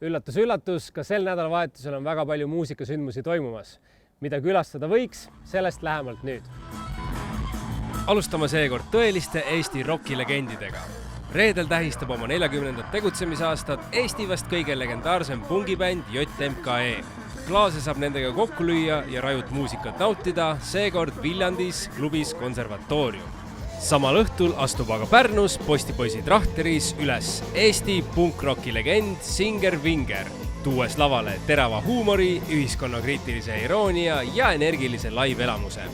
Üllatus, üllatus, ka sel nädalavahetusel on väga palju muusikasündmusi toimumas. Mida külastada võiks, sellest lähemalt nüüd. Alustame seekord tõeliste Eesti rockilegendidega. Reedel tähistab oma 40. tegutsemisaastat Eesti vast kõige legendaarsem pungibänd JMKE. Klaase saab nendega kokku lüüa ja rajut muusikat nautida, seekord Viljandis klubis Konservatoorium. Samal õhtul astub aga Pärnus Postipoisi Trahteris üles Eesti punkrocki legend Singer Vinger, tuues lavale terava huumori, ühiskonnakriitilise iroonia ja energilise live-elamuse.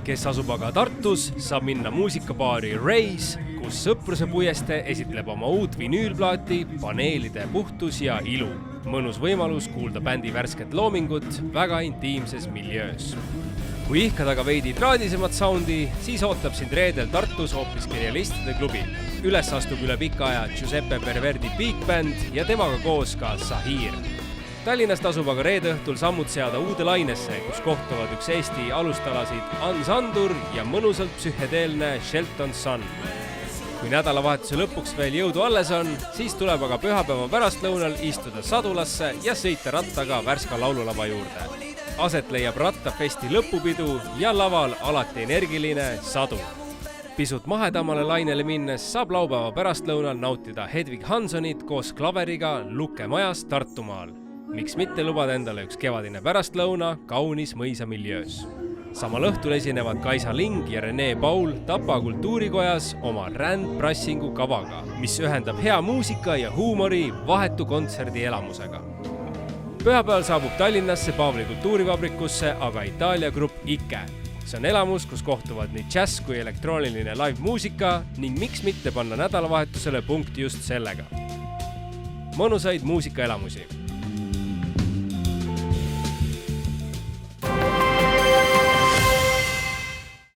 Kes asub aga Tartus, saab minna muusikabaari Race, kus Sõpruse puieste esitleb oma uut vinüülplaati Paneelide puhtus ja ilu. Mõnus võimalus kuulda bändi värsket loomingut väga intiimses miljöös. Kui ihkad aga veidi traadisemat soundi, siis ootab sind reedel Tartus hoopis Genialistide klubi. Üles astub üle pika aja Giuseppe Perverdi Big Band ja temaga koos ka Sahir. Tallinnast asub aga reede õhtul sammud seada uude lainesse, kus kohtuvad üks Eesti alustalasid Ans Andur ja mõnusalt psühhedeelne Shelton Sun. Kui nädalavahetuse lõpuks veel jõudu alles on, siis tuleb aga pühapäeva pärastlõunal istuda Sadulasse ja sõita rattaga Värska laululava juurde. Aset leiab rattafesti lõpupidu ja laval alati energiline Sadu. Pisut mahedamale lainele minnes saab laupäeva pärastlõunal nautida Hedvig Hansonit koos klaveriga Luke majas Tartumaal. Miks mitte lubada endale üks kevadine pärastlõuna kaunis mõisa miljöös. Samal õhtul esinevad Kaisa Ling ja Rene Paul Tapa kultuurikojas oma rändprassingu kavaga, mis ühendab hea muusika ja huumori vahetu kontserdi elamusega. Pühapäeval saabub Tallinnasse Paavli kultuurivabrikusse aga Itaalia grupp Ike. See on elamus, kus kohtuvad nii džäss kui elektrooniline live-muusika ning miks mitte panna nädalavahetusele punkti just sellega. Mõnusaid muusikaelamusi!